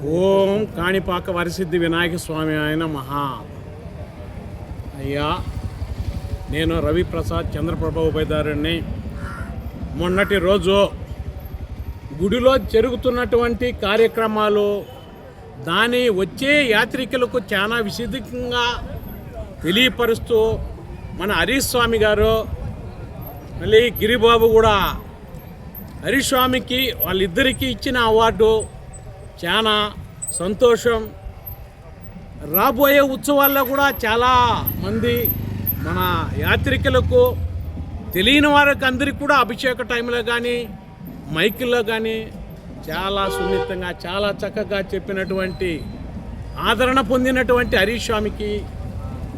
ఓం కాణిపాక వరసిద్ధి వినాయక స్వామి ఆయన మహా. అయ్యా, నేను రవిప్రసాద్ చంద్రప్రభ ఉభయదారుణ్ణి. మొన్నటి రోజు గుడిలో జరుగుతున్నటువంటి కార్యక్రమాలు దాని వచ్చే యాత్రికులకు చాలా విశిష్టంగా తెలియపరుస్తూ మన హరీష్ స్వామి గారు మళ్ళీ గిరిబాబు కూడా హరీష్ స్వామికి వాళ్ళిద్దరికీ ఇచ్చిన అవార్డు చాలా సంతోషం. రాబోయే ఉత్సవాల్లో కూడా చాలా మంది మన యాత్రికులకు తెలియని వారికి అందరికీ కూడా అభిషేక టైంలో కానీ మైకుల్లో కానీ చాలా సున్నితంగా చాలా చక్కగా చెప్పినటువంటి ఆదరణ పొందినటువంటి హరీష్ స్వామికి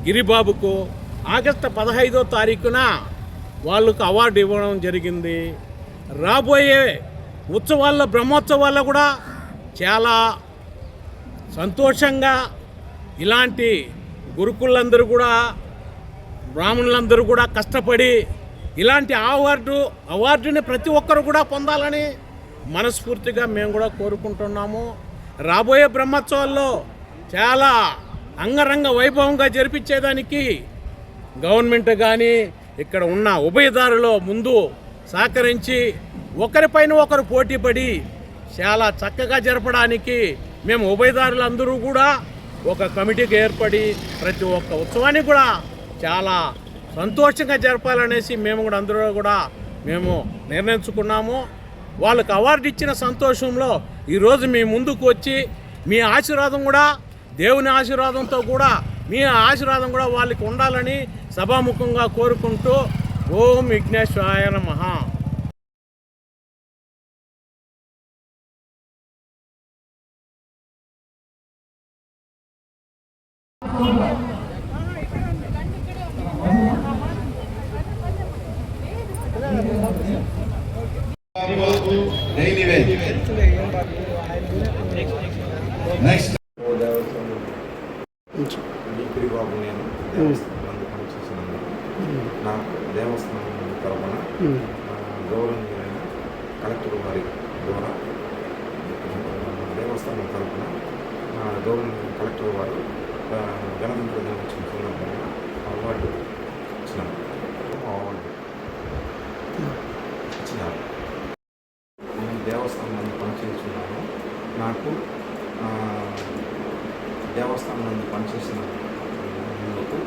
గిరిబాబుకు ఆగస్టు 15వ తారీఖున వాళ్ళకు అవార్డు ఇవ్వడం జరిగింది. రాబోయే ఉత్సవాల్లో బ్రహ్మోత్సవాల్లో కూడా చాలా సంతోషంగా ఇలాంటి గురుకులందరూ కూడా బ్రాహ్మణులందరూ కూడా కష్టపడి ఇలాంటి అవార్డుని ప్రతి ఒక్కరు కూడా పొందాలని మనస్ఫూర్తిగా మేము కూడా కోరుకుంటున్నాము. రాబోయే బ్రహ్మోత్సవాల్లో చాలా అంగరంగ వైభవంగా జరిపించేదానికి గవర్నమెంట్ కానీ ఇక్కడ ఉన్న ఉభయదారులో ముందు సహకరించి ఒకరిపైన ఒకరు పోటీపడి చాలా చక్కగా జరపడానికి మేము ఉభయదారులందరూ కూడా ఒక కమిటీకి ఏర్పడి ప్రతి ఒక్క ఉత్సవాన్ని కూడా చాలా సంతోషంగా జరపాలనేసి మేము కూడా అందరూ కూడా మేము నిర్ణయించుకున్నాము. వాళ్ళకు అవార్డు ఇచ్చిన సంతోషంలో ఈరోజు మీ ముందుకు వచ్చి మీ ఆశీర్వాదం కూడా దేవుని ఆశీర్వాదంతో కూడా మీ ఆశీర్వాదం కూడా వాళ్ళకి ఉండాలని సభాముఖంగా కోరుకుంటూ ఓం విఘ్నేశ్వరాయ నమః. నెక్స్ట్ గిరిబాబు నేను దేవస్థానం పనిచేసినాను. నా దేవస్థానం తరఫున గౌరవనీయులైన కలెక్టర్ వారి ద్వారా దేవస్థానం తరఫున గౌరవనీయులైన కలెక్టర్ వారు గణతంత్ర దినోత్సవం సందర్భంగా అవార్డు ఇచ్చినారు. నేను దేవస్థానం పనిచేస్తున్నాను. నాకు దేవస్థానం పనిచేసినందుకు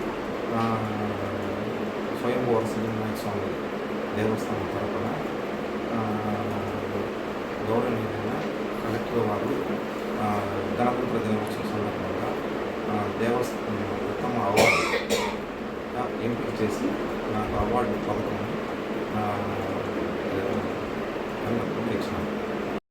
స్వయంభూ వరసిద్ధి వినాయక స్వామి దేవస్థానం తరఫున గౌరవనీయులైన కలెక్టర్ వారు గణతంత్ర దినోత్సవం సందర్భంగా దేవస్థానం ఉత్తమ అవార్డు ఎంపిక చేసి నాకు అవార్డు పథకం